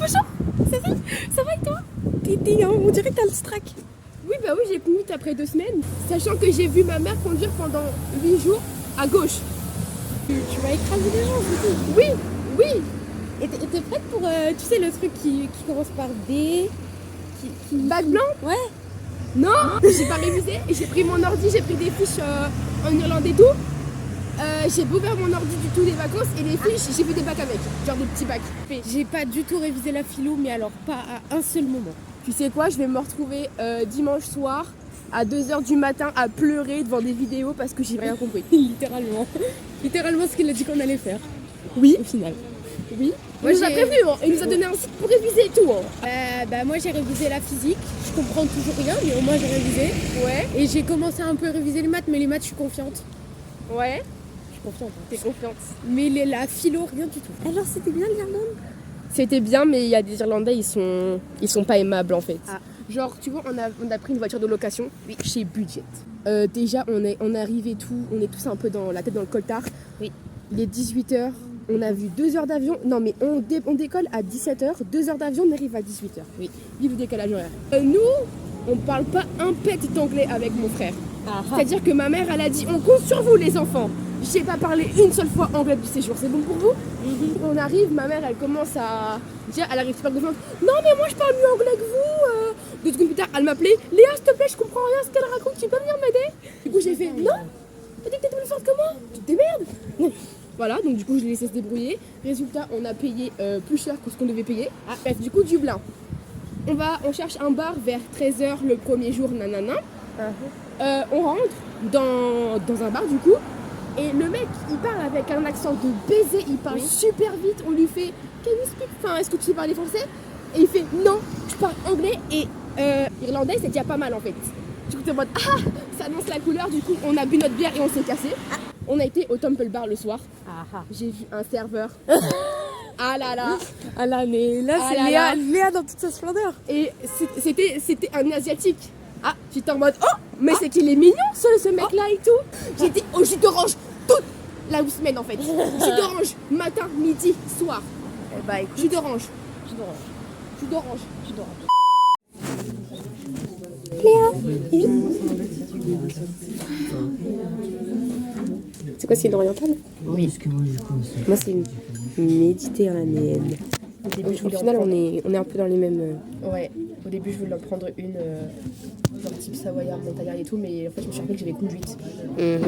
Bonjour, ça va et toi? On dirait que t'as le strack. Oui, bah oui, j'ai conduit après 2 semaines, sachant que j'ai vu ma mère conduire pendant 8 jours à gauche. Tu vas écraser les gens, c'est tout. Oui, oui. Et t'es prête pour, tu sais, le truc qui commence par D Bac blanc? Ouais. Non, j'ai pas révisé. J'ai pris mon ordi, j'ai pris des fiches en irlandais et tout. J'ai ouvert mon ordi du tout des vacances et les fiches, j'ai fait des bacs avec, genre des petits bacs. J'ai pas du tout révisé la philo, mais alors pas à un seul moment. Tu sais quoi, je vais me retrouver dimanche soir à 2h du matin à pleurer devant des vidéos parce que j'ai rien compris. Littéralement. Littéralement ce qu'il a dit qu'on allait faire. Oui, Au final. oui. Il nous a prévenu, hein. Il nous a donné un site pour réviser et tout. Hein. Bah moi j'ai révisé la physique. Je comprends toujours rien, mais au moins j'ai révisé. Ouais. Et j'ai commencé à un peu réviser les maths, mais les maths je suis confiante. Ouais. Je suis confiante. Hein. T'es confiante. Mais la philo, rien du tout. Alors c'était bien l'Irlande? C'était bien, mais il y a des Irlandais, ils sont pas aimables en fait. Ah. Genre, tu vois, on a pris une voiture de location chez Budget. Déjà, on arrive et tout, on est tous un peu dans la tête dans le coltard. Oui. Il est 18h, on a vu 2 heures d'avion. Non, mais on décolle à 17h, 2 heures d'avion, on arrive à 18h. Oui. Vive le décalage horaire. Nous, on parle pas un pet d'anglais avec mon frère. C'est-à-dire que ma mère, elle a dit on compte sur vous les enfants. J'ai pas parlé une seule fois anglais du séjour, c'est bon pour vous? On arrive, ma mère elle commence à dire, elle arrive super confiante. Non mais moi je parle mieux anglais que vous. 2 secondes plus tard, elle m'appelait. Léa s'il te plaît, je comprends rien à ce qu'elle raconte, tu peux venir m'aider? Du coup j'ai fait non, t'as dit que t'étais plus forte que moi, tu te démerdes. Voilà, donc du coup je l'ai laissé se débrouiller. Résultat, on a payé plus cher que ce qu'on devait payer. Bref, du coup Dublin. On cherche un bar vers 13h le premier jour, nanana. On rentre dans un bar du coup. Et le mec, il parle avec un accent de baiser, il parle super vite. On lui fait can you speak, enfin, est-ce que tu sais parler français? Et il fait non, je parle anglais et irlandais, c'est déjà pas mal en fait. Du coup, t'es en mode ah, ça annonce la couleur. Du coup, on a bu notre bière et on s'est cassé. On a été au Temple Bar le soir. J'ai vu un serveur. Ah là là. Ah là, mais là Ah c'est là Léa dans toute sa splendeur. Et c'était un asiatique. Ah, j'étais en mode oh, mais c'est qu'il est mignon ce mec là et tout. J'étais au jus d'orange toute la semaine en fait. Jus d'orange, matin, midi, soir. Bah écoute, Jus d'orange. jus d'orange. C'est quoi, c'est une orientale? Oui. Moi c'est une méditerranéenne. Au final on est un peu dans les mêmes. Ouais, au début je voulais en prendre une genre type savoyard, montagnard et tout, mais en fait je me suis rappelé que j'avais conduite. Et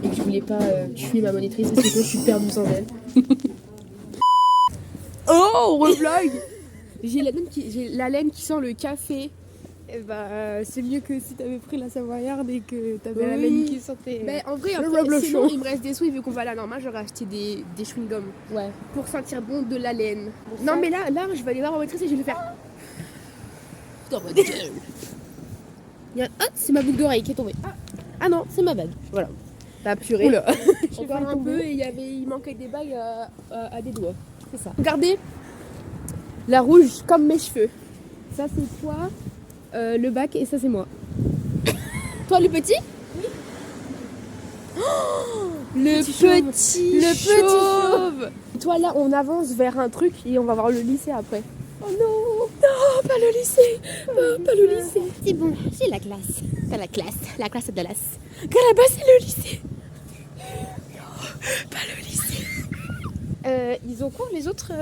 que je voulais pas tuer ma monitrice parce que sinon je suis perdue sans elle. Oh, revlog. J'ai la laine qui sent le café. Et bah c'est mieux que si t'avais pris la savoyarde et que t'avais la Oui. laine qui sentait. Mais en vrai, Reblochon. sinon il me reste des sous et vu qu'on va à la normale, j'aurais acheté des chewing-gums. Ouais. Pour sentir bon de la laine. Pour Non ça. mais là je vais aller voir ma maîtresse et je vais le faire. Dans ma gueule. Ah, c'est ma boucle d'oreille qui est tombée. Ah non, c'est ma bague. Voilà. T'as purée. Oula. Encore un peu et il manquait des bagues à des doigts. C'est ça. Regardez. La rouge comme mes cheveux. Ça c'est toi, le bac et ça c'est moi. Toi le petit? Le petit chauve. Toi là on avance vers un truc et on va voir le lycée après. Oh non. Non, pas le lycée. Oh, pas le lycée. C'est bon, j'ai la classe. T'as la classe de l'as. Là-bas c'est le lycée. Non, pas le lycée. Ils ont cours les autres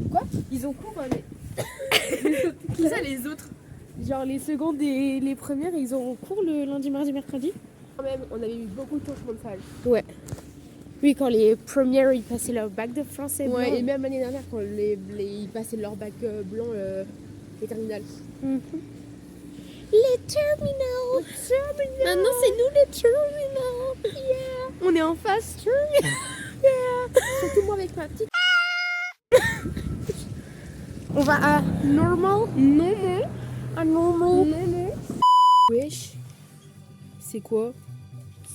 Quoi? Ils ont cours Qui ça les autres? genre les secondes et les premières, ils ont cours le lundi, mardi, mercredi. Quand même, on avait eu beaucoup de changements de salle. Ouais. Oui, quand les premières ils passaient leur bac de français. Ouais, blanc. et même l'année dernière quand ils passaient leur bac blanc, les terminales. Les terminals. Maintenant c'est nous les terminals. Yeah. On est en phase terminale. Yeah. Surtout moi avec ma petite. On va à normal. Non. À normal. Non. Wesh. C'est quoi?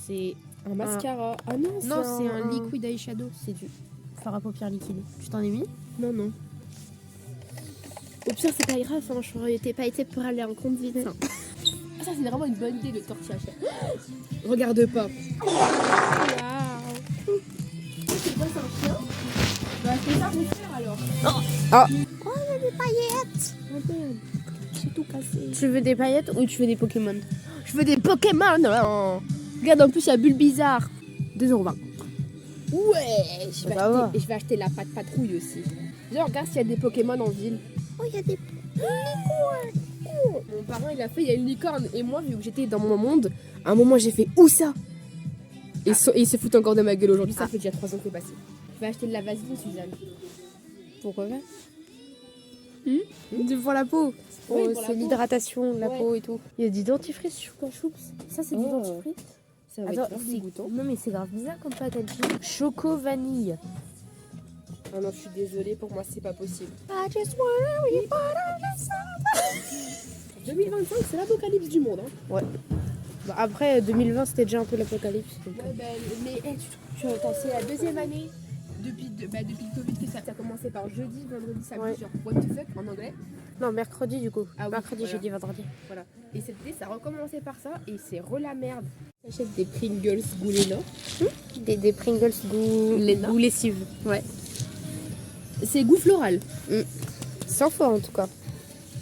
C'est Un mascara. Ah non, non, c'est un liquid eyeshadow. C'est du fard à paupières liquide. Tu t'en es mis? Non. Au pire, c'est pas grave, hein. Je n'aurais pas été pour aller en compte vite. Hein. Ah, ça, c'est vraiment une bonne idée de tortiller à chaque. Regarde pas. C'est quoi, c'est un chien? Bah, c'est ça mon frère alors. Oh des paillettes. Oh merde, j'ai tout cassé. Tu veux des paillettes ou tu veux des Pokémon? Je veux des Pokémon. Oh. Regarde, en plus, il y a Bulle Bizarre. 2,20 €. Ouais, je vais acheter la pâte patrouille aussi. Genre, regarde s'il y a des Pokémon en ville. Oh, il y a des Mon parrain, il a fait, il y a une licorne. Et moi, vu que j'étais dans mon monde, à un moment, j'ai fait où ça? Et il se fout encore de ma gueule aujourd'hui. Ça fait déjà 3 ans que c'est passé. Je vais acheter de la vaseline, Suzanne. Pourquoi pas pour la peau. Oui, pour la C'est peau. l'hydratation de la Ouais. peau et tout. Il y a du dentifrice Choupa Choups. Ça, c'est du Oh. dentifrice. Ça va Attends, être grave c'est dégoûtant. Non, mais c'est grave bizarre comme packaging. Choco vanille. Ah non, je suis désolée, pour moi, c'est pas possible. I just wanna be part of 2025, c'est l'apocalypse du monde. Hein. Bah, après, 2020, c'était déjà un peu l'apocalypse. donc, Ouais, ben, mais c'est la deuxième année depuis le Covid que ça a commencé par jeudi, vendredi, samedi, Ouais. genre what the fuck en anglais. Non, mercredi du coup. Ah oui, Mercredi, voilà. jeudi, vendredi. Voilà. Et cette année, ça a recommencé par ça et c'est la merde. J'achète des Pringles goût Léna. Des Pringles goût, Léna. goût lessive. Ouais. C'est goût floral. Sans fort en tout cas.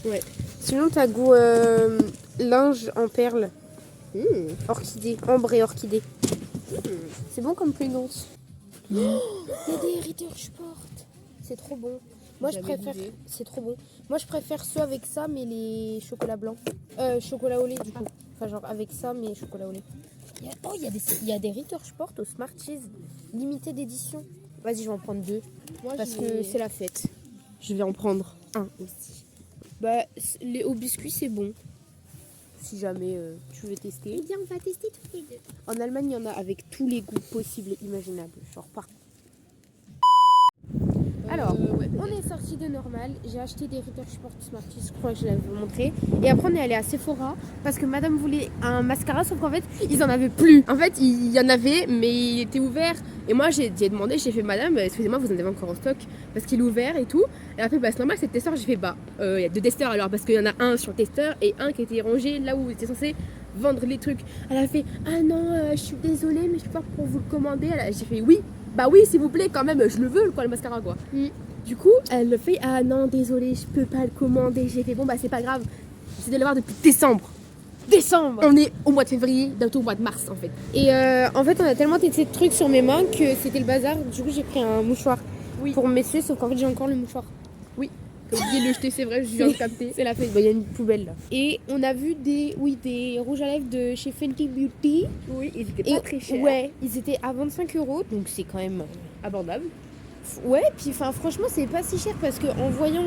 Ouais. Sinon, t'as goût linge en perles. Orchidée. Ambre et orchidée. C'est bon comme Pringles. Il y a des Ritter Sport. C'est trop bon. Moi, je Jamais préfère. goûté. C'est trop bon. Moi, je préfère ceux avec ça, mais les chocolats blancs. Chocolat au lait, du coup. Enfin, genre avec ça, mais chocolat au lait. Il y a des Ritter Sport au Smarties. Limité d'édition. Vas-y, je vais en prendre 2. Moi, Parce que c'est la fête. je vais en prendre un aussi. Bah, les hauts biscuits, c'est bon. Si jamais tu veux tester. bien, on va tester tous les deux. En Allemagne, il y en a avec tous les goûts possibles et imaginables. Genre par. Alors, ouais. on est sorti de normal. J'ai acheté des Ritter Sport Smarties, je crois que je l'avais montré. Et après, on est allé à Sephora parce que madame voulait un mascara, sauf qu'en fait, ils en avaient plus. En fait, il y en avait, mais il était ouvert. Et moi, j'ai demandé, j'ai fait madame, excusez-moi, vous en avez encore en stock parce qu'il est ouvert et tout. Et après, bah, c'est normal, c'est le testeur. J'ai fait, bah, il y a 2 testeurs alors parce qu'il y en a un sur le testeur et un qui était rangé là où était censé vendre les trucs. Elle a fait, ah non, je suis désolée, mais je peux pas pour vous le commander. J'ai fait, oui, bah oui, s'il vous plaît, quand même, je le veux, quoi, le mascara, quoi. Du coup, elle le fait, ah non, désolée, je peux pas le commander. J'ai fait, bon, bah, c'est pas grave. J'essaie de l'avoir depuis décembre. On est au mois de février, bientôt au mois de mars en fait. Et en fait, on a tellement testé de trucs sur mes mains que c'était le bazar. Du coup, j'ai pris un mouchoir pour m'essuyer, sauf qu'en fait, j'ai encore le mouchoir. J'ai oublié de le jeter, c'est vrai, je viens de capter. C'est la fête. Il y a une poubelle là. Et on a vu des rouges à lèvres de chez Fenty Beauty. Oui, ils étaient Et pas très chers. ouais, ils étaient à 25 €, donc c'est quand même. Abordable. Ouais, puis franchement, c'est pas si cher parce que en voyant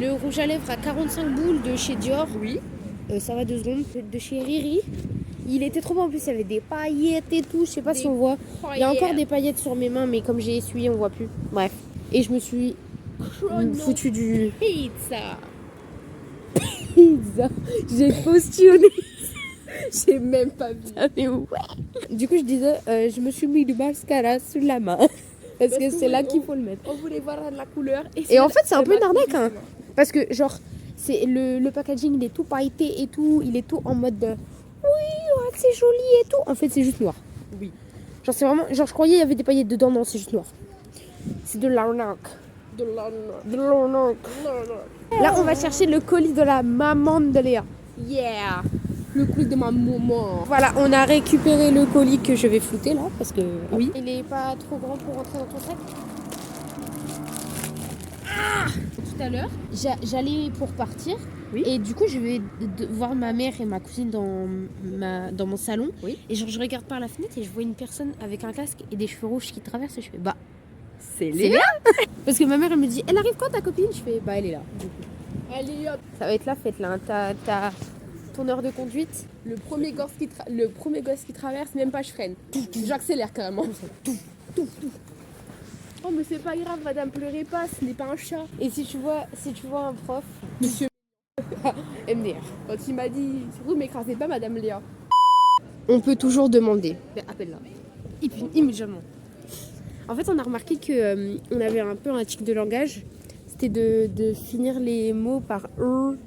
le rouge à lèvres à 45 boules de chez Dior, Oui. ça va 2 secondes, de chez Riri, il était trop bon. En plus, il y avait des paillettes et tout. Je sais pas si on voit. Il y a encore des paillettes sur mes mains, mais comme j'ai essuyé, on voit plus. Bref. Et je me suis foutu du Pizza. pizza. J'ai postillonné. J'ai même pas vu. Ah, mais ouais. Du coup, je disais, je me suis mis du mascara sur la main. Parce que c'est là qu'il faut le mettre. On voulait voir la couleur. Et en fait, c'est un peu une arnaque. Hein. Parce que, genre, c'est le packaging, il est tout pailleté et tout. Il est tout en mode de oui, ouais, c'est joli et tout. En fait, c'est juste noir. Oui. Genre, c'est vraiment. Genre, je croyais qu'il y avait des paillettes dedans. Non, c'est juste noir. C'est de l'arnaque. De l'arnaque. De l'arnaque. Là, on va chercher le colis de la maman de Léa. Yeah. Le coup de ma maman. Voilà, on a récupéré le colis que je vais flouter là. Parce que. Oui. Il est pas trop grand pour rentrer dans ton sac. Tout à l'heure, j'allais pour partir. Oui. Et du coup, je vais voir ma mère et ma cousine dans mon salon. Oui. Et genre, je regarde par la fenêtre et je vois une personne avec un casque et des cheveux rouges qui traversent. Et je fais, bah, C'est c'est Léa. Parce que ma mère, elle me dit, elle arrive quand ta copine? Je fais, bah, elle est là. Du coup. Allez hop. Ça va être la fête là. Hein. T'as ton heure de conduite. Le premier gosse qui traverse, même pas je freine. J'accélère carrément. Oh mais c'est pas grave, madame, pleurez pas, ce n'est pas un chat. Et si tu vois un prof, Monsieur MDR. quand il m'a dit, surtout m'écrasez pas madame Léa. On peut toujours demander. Ben, appelle-la. Et puis immédiatement. En fait, on a remarqué que on avait un peu un tic de langage. C'était de finir les mots par E.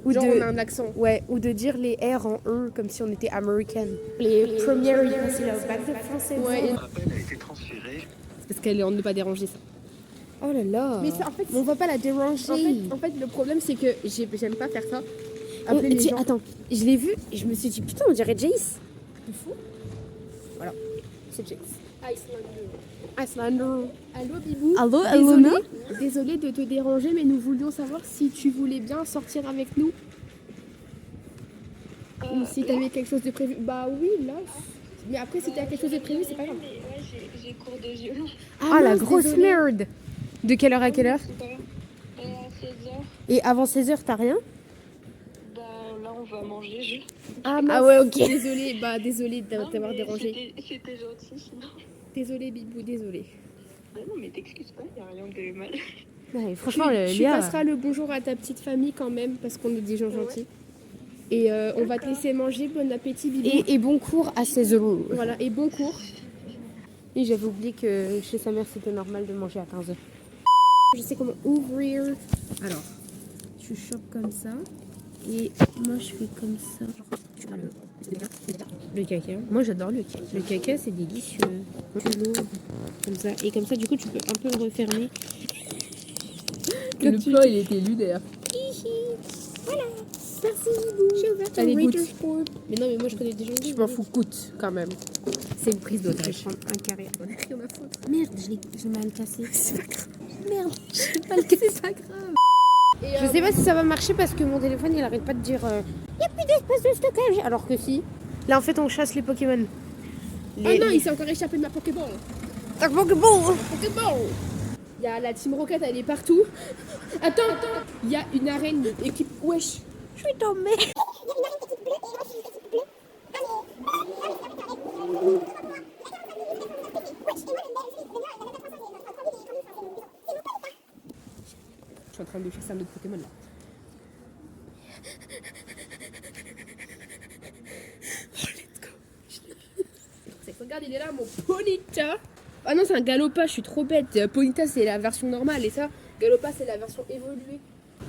Ou Genre de, on a un accent. ouais, ou de dire les R en E comme si on était américaine. Les premières, ils passaient leur bac de français. Ouais, et- L'appel a été transféré. c'est parce qu'elle est en ne pas déranger ça. Oh là là. Mais ça, en fait, on va pas la déranger. En fait, le problème, c'est que j'aime pas faire ça. Appeler les gens. Attends, je l'ai vu et je me suis dit, putain, on dirait Jace. De fou. Voilà, c'est Jace. Islander. Allô, Bibou. Allô, Désolée de te déranger, mais nous voulions savoir si tu voulais bien sortir avec nous. Ou si t'avais quelque chose de prévu. Bah oui, là. Mais après, si t'as quelque chose de prévu, c'est pas grave. Ouais, j'ai cours de violon. Ah, la mince, grosse désolée. merde. De quelle heure à quelle heure? À 16h, Et avant 16h, t'as rien? bah là on va manger. Ah, mince. Ah ouais, ok. Désolée Non, t'avoir mais dérangé. C'était gentil sinon. Désolée, Bibou, désolée. Non, mais t'excuses pas, y a rien de mal. Ouais, franchement, Tu Léa. passeras le bonjour à ta petite famille quand même, parce qu'on est des gens gentils. Et on va te laisser manger. Bon appétit, Bibou. Et bon cours à 16h. Voilà, et bon cours. Et j'avais oublié que chez sa mère, c'était normal de manger à 15h. Je sais comment ouvrir. Alors, tu chopes comme ça. Et moi, je fais comme ça. Le caca. Moi, j'adore le caca. Le caca, c'est délicieux. Tu l'ouvres comme ça. Et comme ça, du coup, tu peux un peu le refermer. Le plan, il était lunaire. Voilà. Merci, Bibou. J'ai ouvert ton Allez, goûte. Reader's Board. Mais non, mais moi, je connais des gens qui Je m'en fous, goûte quand même. C'est une prise Je vais d'otage. prendre un carré. Rien à foutre. Merde, j'ai mal cassé. C'est pas grave. Merde, j'ai pas le cassé. C'est pas grave. Je sais pas si ça va marcher parce que mon téléphone il arrête pas de dire y a plus d'espace de stockage. Alors que si. Là en fait on chasse les Pokémon. Oh non, il s'est encore échappé de ma Pokéball. Un Pokéball. Pokéball. Il y a la Team Rocket, elle est partout. Attends. Il y a une arène équipe. Wesh. Je suis tombée. Je suis en train de chasser un autre Pokémon là. Oh, let's go. Regarde, il est là, mon Ponyta. Ah non, c'est un Galopa, je suis trop bête. Ponyta, c'est la version normale et ça, Galopa, c'est la version évoluée.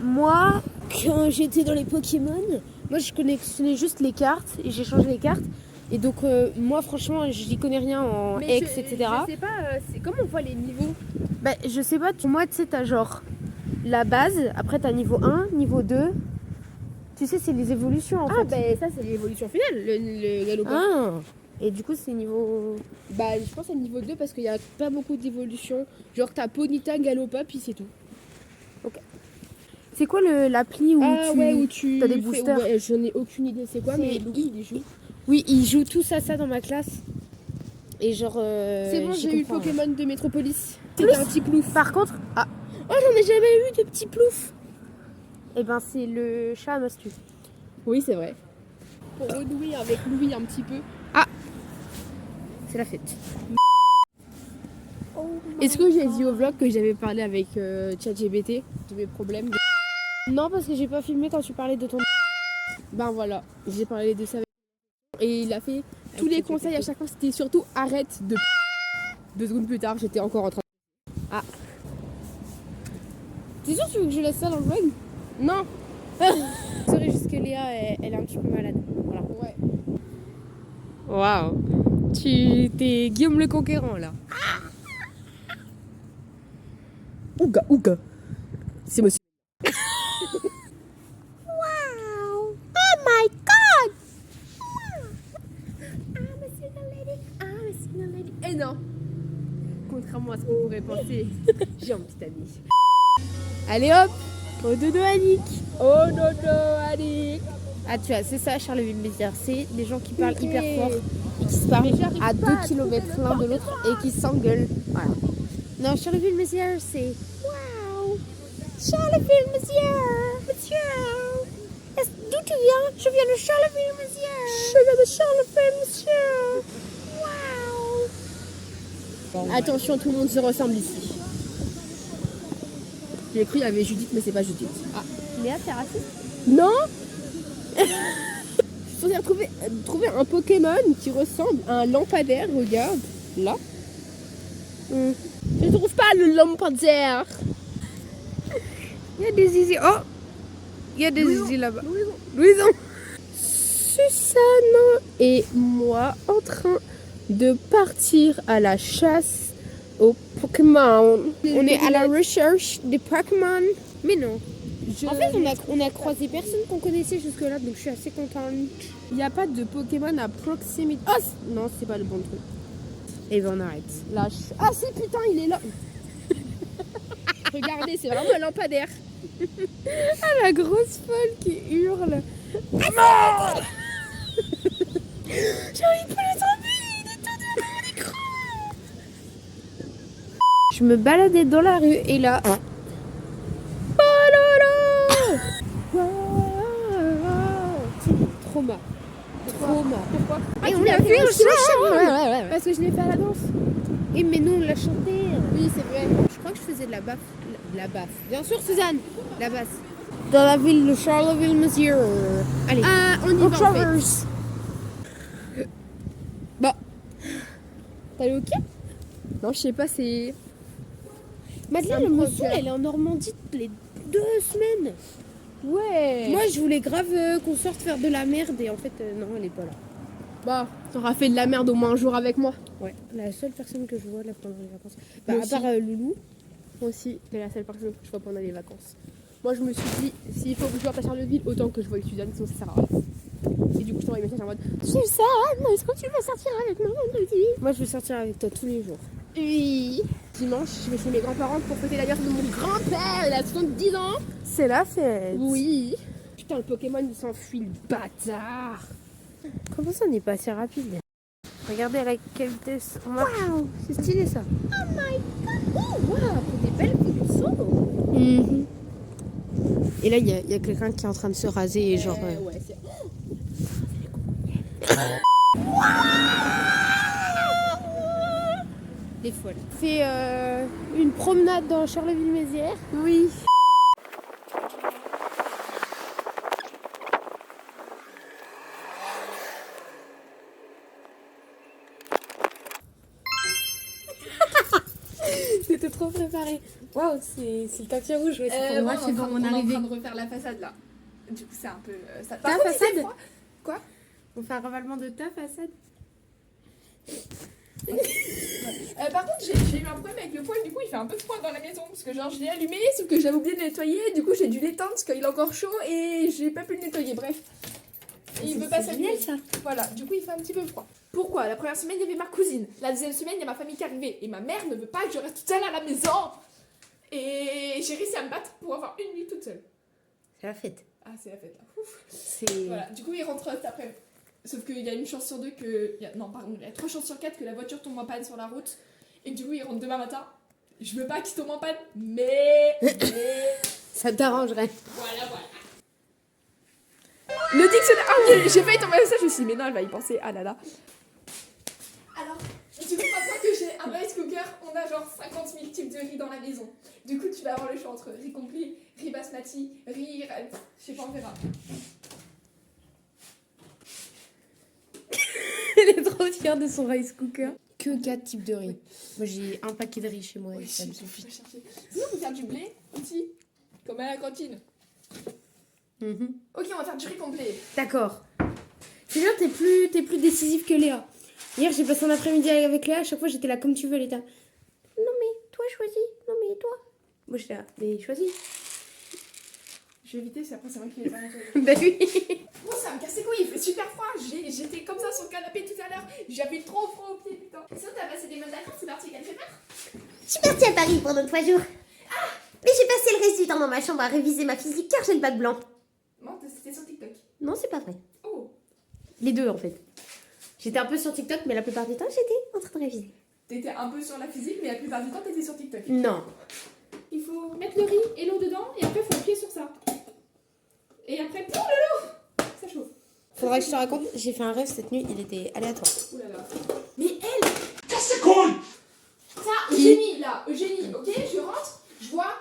Moi, quand j'étais dans les Pokémon, moi je collectionnais juste les cartes et j'ai changé les cartes. Et donc moi franchement j'y connais rien en X, etc. Je sais pas, c'est comment on voit les niveaux. Bah je sais pas, moi tu sais t'as genre la base, après t'as niveau 1, niveau 2. Tu sais c'est les évolutions en fait. Ben ça, c'est l'évolution finale, le Galopa. Ah. Et du coup c'est niveau... Bah, je pense à niveau 2 parce qu'il y a pas beaucoup d'évolution. Genre, t'as Ponyta, Galopa, puis c'est tout. C'est quoi l'appli où où tu t'as des fais- boosters. Ouais, j'en ai aucune idée c'est quoi, C'est- mais Louis, il y joue. Oui, ils jouent tous à ça dans ma classe. Et genre... C'est bon, j'y j'ai eu le comprends, Pokémon de Métropolis. Plus. C'était un petit plouf. Par contre... Ah, Oh, j'en ai jamais eu de petit plouf. et ben c'est le chat à Mastu. Oui, c'est vrai. Pour renouer avec Louis un petit peu. C'est la fête. Est-ce que j'ai dit au vlog que j'avais parlé avec ChatGPT de mes problèmes Non, parce que j'ai pas filmé quand tu parlais de ton... Ben voilà, j'ai parlé de ça avec et il a fait tous les conseils à chaque fois, c'était surtout arrête de 2 secondes plus tard, j'étais encore en train T'es sûr que tu veux que je laisse ça dans le vlog? Non. Désolée, juste que Léa, elle est un petit peu malade. Voilà. Ouais. Waouh. Tu t'es Guillaume le Conquérant, là. Ouga. C'est moi. Wow. Oh my God. Eh non. Contrairement à ce qu'on pourrait penser, j'ai un petit ami. Allez hop. Au dodo, Annick. Oh dodo, Annick. Ah, tu vois, c'est ça, Charleville-Mézières. C'est des gens qui parlent Ok. hyper fort et qui se parlent Mais j'arrive à pas 2 à km trouver le l'un de temps. l'autre et qui s'engueulent. Voilà. Non, Charleville-Mézières, c'est... Waouh. Charleville-Mézières. D'où tu viens? Je viens de Charleville-Mézières. Je viens de Charleville-Mézières. Waouh. Attention, tout le monde se ressemble ici. J'ai cru qu'il y avait Judith, mais c'est pas Judith. Ah, Léa, t'es raciste? Non. Je suis censée trouver un Pokémon qui ressemble à un lampadaire, regarde, là. Je trouve pas le lampadaire. Il y a des zizi. Oh. Il y a des zizi là-bas. Louison. Susanne et moi en train de partir à la chasse au Pokémon. On est à la recherche des Pokémon. Mais non. En fait, on a croisé personne qu'on connaissait jusque-là, donc je suis assez contente. Il n'y a pas de Pokémon à proximité. Oh, non, c'est pas le bon truc. Et ben on arrête. Là, ah si, putain, il est là. Regardez, c'est vraiment un lampadaire. Ah, la grosse folle qui hurle. Ah, J'ai envie de pas le tomber, il est tout devant mon écran. Je me baladais dans la rue et là... Oh là là. Trauma. pourquoi Et on l'a vu au chemin. Parce que je l'ai fait à la danse. Et mais nous on l'a chanté. Oui, c'est vrai. Je crois que je faisais de la baffe. La baffe. Bien sûr, Suzanne. La basse. Dans la ville de Charleville, Monsieur. Allez. Ah, on y va en fait. traverse. Bah. T'as le ok? Non, je sais pas, c'est... Madeleine, elle me saoule, elle est en Normandie toutes les 2 semaines. Ouais. Moi, je voulais grave qu'on sorte faire de la merde et en fait, non, elle est pas là. Bah, t'auras fait de la merde au moins un jour avec moi. Ouais, la seule personne que je vois là pendant les vacances. Moi Bah, à part Loulou. Moi aussi, t'es la seule personne que je vois pendant les vacances. Moi, je me suis dit, s'il faut que je parte à Charleville, autant que je vois avec Suzanne, sinon ça sert à rien. Et du coup, je t'envoie un message en mode Suzanne, est-ce que tu veux sortir avec moi vendredi? Moi, je veux sortir avec toi tous les jours. Oui. Dimanche, je vais chez mes grands-parents pour fêter l'anniversaire de mon grand-père. Il a 70 ans. C'est la fête. Oui. Putain, le Pokémon, il s'enfuit, le bâtard. Comment ça n'est pas assez rapide? Regardez à la qualité. Waouh, c'est stylé ça. Oh my god. Oh, waouh, pour des belles photos. Et là, il y a quelqu'un qui est en train de se raser et genre. Ouais, c'est... Des folles. Fait une promenade dans Charleville-Mézières. Oui. C'était trop préparé. Waouh, c'est le tapis rouge. Ouais, c'est pour moi, c'est bon, on est en arrivé. train de refaire la façade là. Du coup, c'est un peu. Ça... Ta façade? Quoi? On fait un ravalement de ta façade. Par contre, j'ai eu un problème avec le poêle, du coup il fait un peu froid dans la maison parce que genre je l'ai allumé sauf que j'avais oublié de nettoyer, du coup j'ai dû l'éteindre parce qu'il est encore chaud et j'ai pas pu le nettoyer, bref. Et il veut pas s'allumer. ça. Voilà, du coup il fait un petit peu froid. Pourquoi? La première semaine il y avait ma cousine, la deuxième semaine il y a ma famille qui est arrivée et ma mère ne veut pas que je reste toute seule à la maison. Et j'ai réussi à me battre pour avoir une nuit toute seule. C'est la fête. Ah c'est la fête là. Ouf. C'est. Voilà, du coup il rentre cet après. Sauf qu'il y a une chance sur deux que... Non, pardon, il y a 3 chances sur 4 que la voiture tombe en panne sur la route. Et que du coup, il rentre demain matin. Je veux pas qu'il tombe en panne, mais... Ça t'arrangerait. Voilà. Le dictionnaire... Ah oui, j'ai failli tomber ça, je me suis dit, mais non, elle va y penser. Ah là là. Alors, du coup, maintenant que j'ai un rice cooker, on a genre 50 000 types de riz dans la maison. Du coup, tu vas avoir le choix entre riz complet, riz basmati, riz... Je sais pas, on verra. Elle est trop fière de son rice cooker. Que 4 types de riz. Moi j'ai un paquet de riz chez moi et ça me suffit. Sinon, on peut faire du blé aussi, comme à la cantine. Ok, on va faire du riz complet. D'accord. C'est bien, t'es plus décisif que Léa. Hier j'ai passé un après-midi avec Léa, à chaque fois j'étais là comme tu veux, elle était là. Non mais toi choisis, non mais toi. Moi j'étais là, mais choisis. Je vais éviter, c'est après c'est moi qui vais pas nettoyer. Bah oui. Oh, ça me casse les couilles, il fait super froid. J'étais comme ça sur le canapé tout à l'heure. J'avais trop froid au pied, putain. Sinon, t'as passé des bonnes vacances, c'est parti, quelle fait peur? Je suis partie à Paris pendant 3 jours. Mais j'ai passé le reste du temps dans ma chambre à réviser ma physique car j'ai le bac blanc. Non, c'était sur TikTok. Non, c'est pas vrai. Oh, Les deux en fait. J'étais un peu sur TikTok, mais la plupart du temps, J'étais en train de réviser. t'étais un peu sur la physique, mais la plupart du temps, t'étais sur TikTok. non. Il faut mettre le riz et l'eau dedans, et après, il faut appuyer sur ça. Et après, pour le l'eau, ça chauffe. Faudrait que je te raconte, j'ai fait un rêve cette nuit, il était aléatoire. Ouh là là. Mais elle, casse les couilles. Ça, Eugénie, là, Eugénie, ok, je rentre, je vois,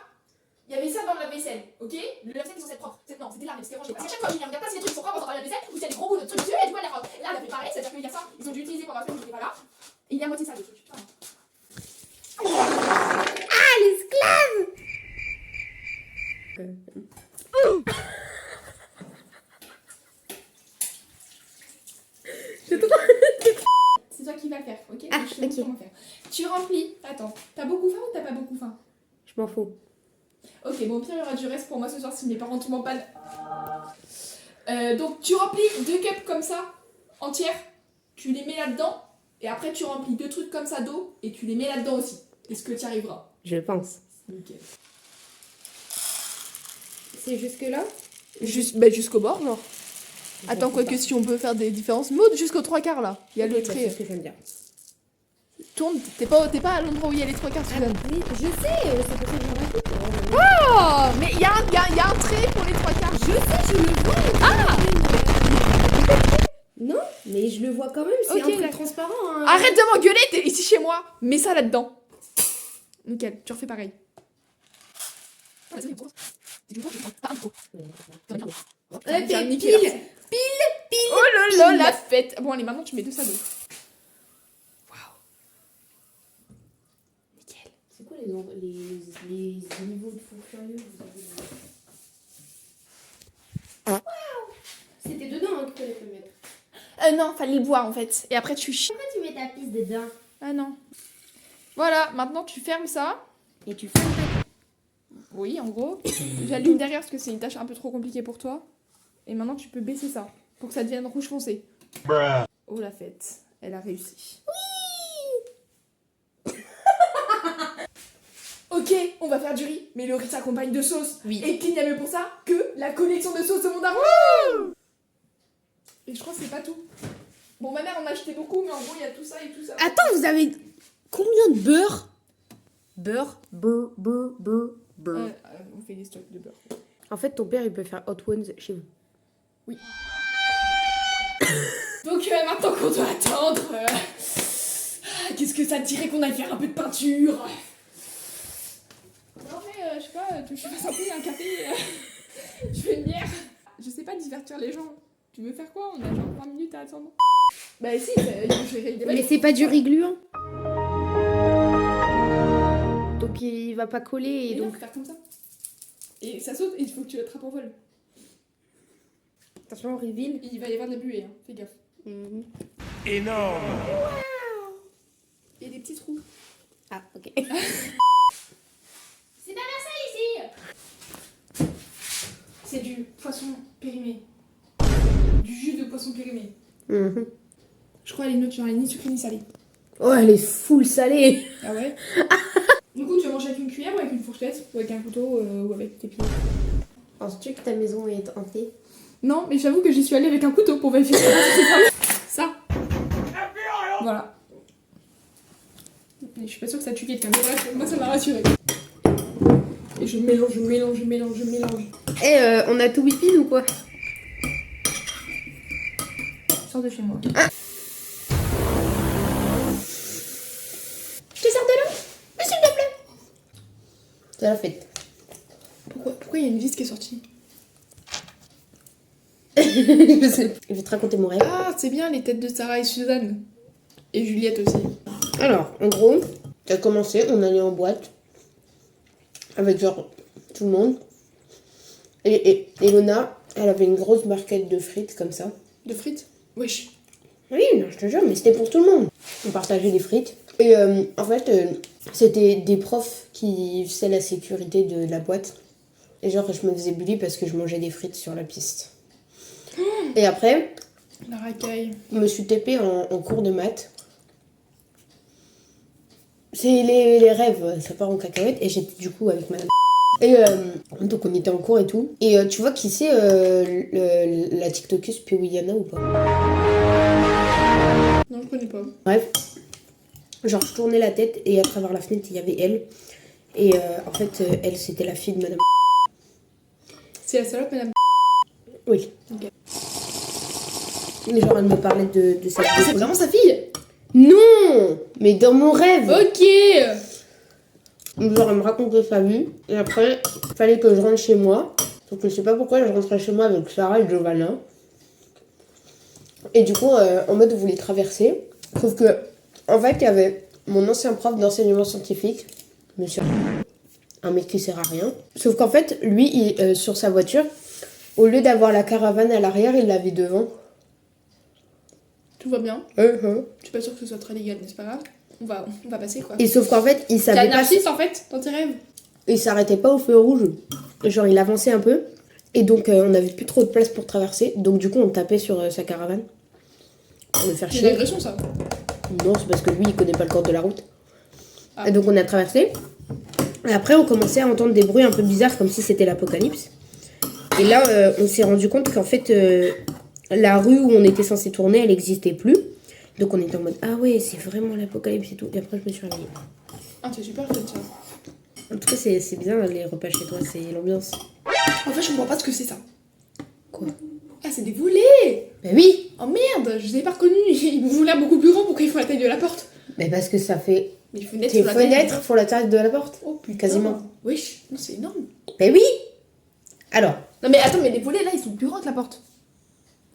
il y avait ça dans le lave-vaisselle, ok? Le lave-vaisselle est censé être propre. Non, c'était là, mais c'était rangé. Parce qu'à chaque fois, je regarde pas si les trucs sont propres dans la lave-vaisselle ou s'il y a des gros bouts de trucs dessus et du coup, elle les range. Et là, elle a fait pareil, c'est-à-dire qu'il y a ça, ils ont dû utiliser pendant la semaine où j'étais pas là. Et il y a moitié ça, le truc. Putain. Ah, l'esclave! C'est toi qui vas le faire, ok? Ah, Je te montre ok. comment faire. tu remplis. Attends, t'as beaucoup faim ou t'as pas beaucoup faim? Je m'en fous. Ok, bon, au pire, il y aura du reste pour moi ce soir si mes parents tombent en panne. Donc, tu remplis 2 cups comme ça, entières. Tu les mets là-dedans. Et après, tu remplis 2 trucs comme ça d'eau. Et tu les mets là-dedans aussi. Est-ce que tu y arriveras? Je pense. Nickel. C'est jusque-là? Jusqu'au bord, genre. Attends, quoique si on peut faire des différences. Maud, jusqu'aux 3/4 là. Il y a le trait. C'est ce que j'aime bien. Tourne, t'es pas à l'endroit où il y a les 3/4, Suzanne. Oui, je sais, c'est pour ça que j'en rajoute. Oh, mais il y a un trait pour les 3/4. Je sais, je le vois. Ah, Non, mais je le vois quand même, c'est Ok, un truc d'accord. transparent. Hein. arrête de m'engueuler, t'es ici chez moi. Mets ça là-dedans. Nickel, tu refais pareil. T'es Nickel. pile. Oh là là, la fête. Bon, allez, maintenant tu mets 2 sabots. Waouh. Nickel. C'est quoi les niveaux de fou furieux C'était dedans hein, que tu allais te mettre. Non, fallait le boire en fait. Et après tu chies. Pourquoi tu mets ta pisse dedans? Ah non. Voilà, maintenant tu fermes ça. Et tu fermes ta... Oui, en gros. J'allume derrière parce que c'est une tâche un peu trop compliquée pour toi. Et maintenant tu peux baisser ça pour que ça devienne rouge foncé. Oh la fête, elle a réussi. Oui. Ok, on va faire du riz, mais le riz s'accompagne de sauce. Oui. Et qu'il n'y a mieux pour ça que la collection de sauces de mon daron. Et je crois que c'est pas tout. Bon, ma mère en a acheté beaucoup, mais en gros, il y a tout ça et tout ça. Attends, vous avez combien de beurre? Beurre. On fait des stocks de beurre. En fait, ton père, il peut faire Hot Ones chez vous. Donc maintenant qu'on doit attendre, qu'est-ce que ça te dirait qu'on aille faire un peu de peinture? Non mais je sais pas, tu veux que je fasse un peu un café, je fais une bière. Je sais pas divertir les gens. Tu veux faire quoi? On a genre 20 minutes à attendre. Bah si, je vais Mais c'est pas du riz gluant. Donc il va pas coller et Et donc donc... faire comme ça. Et ça saute et il faut que tu l'attrapes en vol. Attention, reveal. Il va y avoir de la buée, hein. Fais gaffe. Énorme. Et des petits trous. Ah, ok. C'est pas Versailles ici. C'est du poisson périmé. Du jus de poisson périmé. Mhm. Je crois les notes, genre ni sucré ni salé. Oh, elle est full salée. Ah ouais. Du coup, tu vas manger avec une cuillère ou avec une fourchette? Ou avec un couteau ou avec tes pieds? Penses-tu que ta maison est hantée? Non, mais j'avoue que j'y suis allée avec un couteau pour vérifier ça. Voilà. Mais je suis pas sûre que ça tue quelqu'un, mais bref, moi ça m'a rassurée. Et je mélange. Eh, on a tout whipping ou quoi? Sors de chez moi. Je te sers de l'eau? Mais s'il te plaît. C'est la fête. Pourquoi il y a une vis qui est sortie? Je sais. Je vais te raconter mon rêve. Ah, c'est bien les têtes de Sarah et Suzanne. Et Juliette aussi. Alors, en gros, ça a commencé, on allait en boîte. Avec genre tout le monde. Et Elona, elle avait une grosse barquette de frites comme ça. De frites? Wesh. Oui, non, je te jure, mais c'était pour tout le monde. On partageait les frites. Et en fait, c'était des profs qui faisaient la sécurité de la boîte. Et genre, je me faisais bully parce que je mangeais des frites sur la piste. Et après, La racaille. je me suis TP en cours de maths. C'est les rêves, ça part en cacahuète. Et j'étais du coup avec madame. Et donc on était en cours et tout. Et tu vois qui c'est la TikTokeuse Piwiana ou pas? Non, je connais pas. Bref, genre je tournais la tête et à travers la fenêtre il y avait elle. Et en fait, elle c'était la fille de madame. C'est la salope, madame. Oui. Ok. Mais genre elle me parlait de cette C'est vraiment sa fille? Non, mais dans mon rêve. Ok. Genre elle me racontait sa vie. Et après, il fallait que je rentre chez moi. Donc je sais pas pourquoi je rentrais chez moi avec Sarah et Giovanna. Et du coup, en mode, vous voulez traverser. Sauf que, en fait, il y avait mon ancien prof d'enseignement scientifique, monsieur, un mec qui sert à rien. Sauf qu'en fait, lui, sur sa voiture, au lieu d'avoir la caravane à l'arrière, il l'avait devant. Tout va bien. Uh-huh. Je suis pas sûre que ce soit très légal, mais c'est pas grave. on va passer quoi. Et sauf qu'en fait, il T'es savait un pas. narcisse en fait dans tes rêves. Il s'arrêtait pas au feu rouge. Genre, il avançait un peu. Et donc, on n'avait plus trop de place pour traverser. Donc, du coup, on tapait sur sa caravane. Pour le faire C'est une chier. agression ça. Non, c'est parce que lui, il connaît pas le code de la route. Ah. Et donc, on a traversé. Et après, on commençait à entendre des bruits un peu bizarres, comme si c'était l'apocalypse. Et là, on s'est rendu compte qu'en fait, la rue où on était censé tourner, elle n'existait plus. Donc, on était en mode, ah ouais, c'est vraiment l'apocalypse et tout. Et après, je me suis réveillée. Ah, t'es super fun ça. En tout cas, c'est bien les repas chez toi, c'est l'ambiance. En fait, je comprends pas ce que c'est ça. Quoi? Ah, c'est des volets. Bah oui! Oh merde, je les ai pas reconnus. Ils m'ont l'air beaucoup plus grands. Pourquoi ils font la taille de la porte? Mais parce que ça fait. Les fenêtres Tes font la taille fenêtres font la taille de la porte. Oh putain. Quasiment. Wesh, non, c'est énorme. Bah oui! Alors, Non mais attends, mais les volets là, ils sont plus grands que la porte.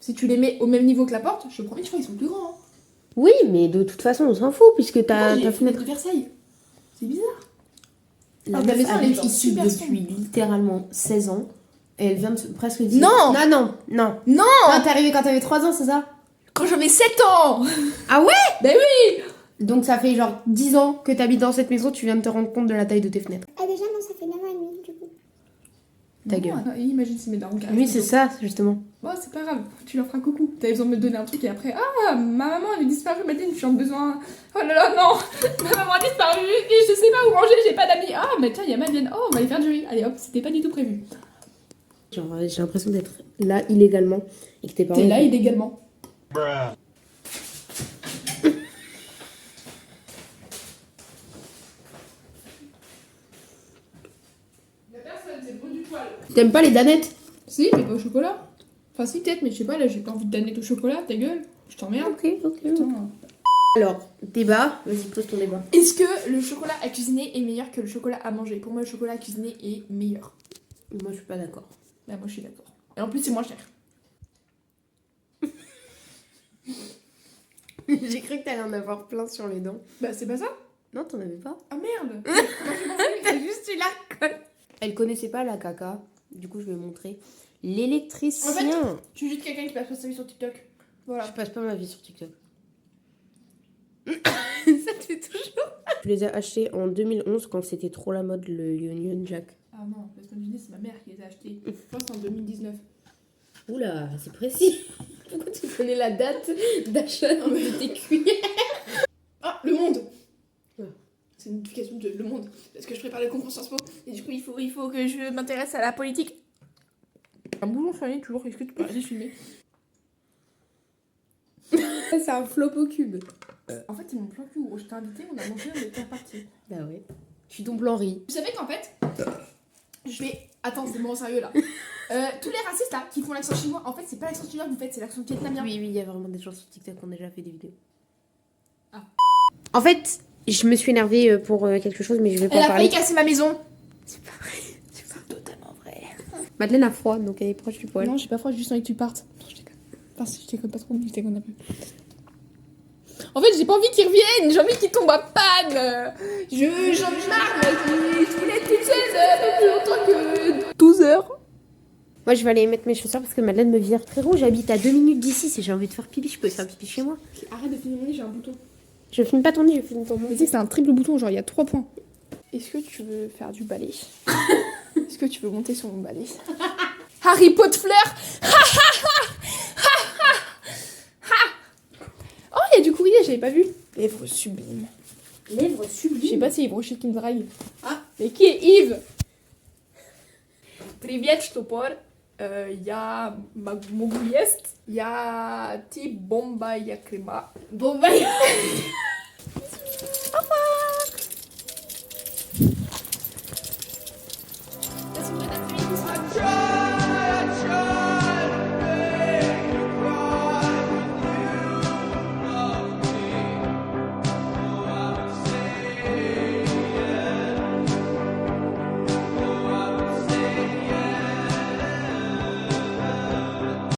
Si tu les mets au même niveau que la porte, je te promets, je crois qu'ils sont plus grands. Hein. oui, mais de toute façon, on s'en fout, puisque ta Les fenêtre. de Versailles. C'est bizarre. La Ah, meuf la maison, elle est habite genre ici super depuis littéralement 16 ans. Et elle vient de presque dire. Non. Non. Non. Non, t'es arrivée quand t'avais 3 ans, c'est ça? Quand j'avais 7 ans. Ah ouais? Ben oui. Donc ça fait genre 10 ans que t'habites dans cette maison, tu viens de te rendre compte de la taille de tes fenêtres. Ah déjà, non, ça fait 9 ans et demi, du coup. Ta Non, gueule. attends, imagine si mes darons carrés. Oui, c'est ça, justement. Bon, c'est pas grave, tu leur feras coucou. T'avais besoin de me donner un truc et après, ah, ma maman elle est disparue, Madeleine, tu as besoin. Oh là là, non, ma maman a disparu et je sais pas où manger, j'ai pas d'amis. Ah, mais tiens, il y a Madeleine, oh, on va aller faire du riz. Allez hop, c'était pas du tout prévu. Genre, j'ai l'impression d'être là illégalement et que tes parents. T'es là illégalement. Bruh. Y'a personne, c'est le bruit du poil. T'aimes pas les danettes? Si, mais pas au chocolat. Enfin, si, peut-être, mais je sais pas, là, j'ai pas envie de danette au chocolat, ta gueule. Je t'emmerde. Ok. Putain. Alors, débat, vas-y, pose ton débat. Est-ce que le chocolat à cuisiner est meilleur que le chocolat à manger? Pour moi, le chocolat à cuisiner est meilleur. Moi, je suis pas d'accord. Bah, moi, je suis d'accord. Et en plus, c'est moins cher. J'ai cru que t'allais en avoir plein sur les dents. Bah, c'est pas ça? Non, t'en avais pas. Ah merde. T'as juste eu la colle. Elle connaissait pas la caca. Du coup, je vais montrer. L'électricien. En fait, je suis juste quelqu'un qui passe pas sa vie sur TikTok. Voilà. Je passe pas ma vie sur TikTok. Ça te fait toujours. Je les ai achetés en 2011 quand c'était trop la mode le Union Jack. Ah non, parce que c'est ma mère qui les a achetés. Je pense en 2019. Oula, c'est précis. Pourquoi tu connais la date d'achat de tes cuillères? Ah, Le Monde. Ouais. C'est une notification de Le Monde. Parce que je prépare le concours Sciences Po. Et du coup, il faut que je m'intéresse à la politique. Un boulon sur la ligne, toujours. Est-ce que tu peux arrêter de filmer? C'est un flop au cube. En fait, ils m'ont plein cul. Je t'ai invité, on a mangé, on était reparti. Bah ouais. Je suis ton blanc riz. Vous savez qu'en fait, je vais. Attends, c'est moment sérieux là. Tous les racistes là qui font l'accent chinois, en fait, c'est pas l'accent chinois que vous faites, c'est l'accent vietnamien. Oui, il y a vraiment des gens sur TikTok qui ont déjà fait des vidéos. Ah. En fait, je me suis énervée pour quelque chose, mais je vais pas Elle en a parler. failli casser ma maison. C'est pas vrai. C'est pas totalement vrai. Madeleine a froid, donc elle est proche du poil. Non, j'ai pas froid, j'ai juste envie que tu partes. Non, je déconne. Enfin, si je déconne pas trop, mais je déconne un peu. En fait, j'ai pas envie qu'ils reviennent, j'ai envie qu'ils tombent à panne. J'en ai marre, mec. Je voulais être toute seule depuis longtemps que 12 heures. Moi, je vais aller mettre mes chaussures parce que Madeleine me vire très rouge. J'habite à 2 minutes d'ici. Si j'ai envie de faire pipi, je peux faire pipi chez moi. Arrête de filmer mon nez, j'ai un bouton. Je filme pas ton nez, je filme ton Mais nez. tu sais que c'est un triple bouton, genre il y a 3 points. Est-ce que tu veux faire du balai? Est-ce que tu veux monter sur mon balai? Harry Potter fleur. Oh, il y a du courrier, j'avais pas vu. Lèvres sublimes. Lèvres Je sublimes. sais pas si Yves Rocher qui me drague. Ah, mais qui est Yves? Привет, штопор. Я могу есть. Я ти бомба, я крема. Bon, bah.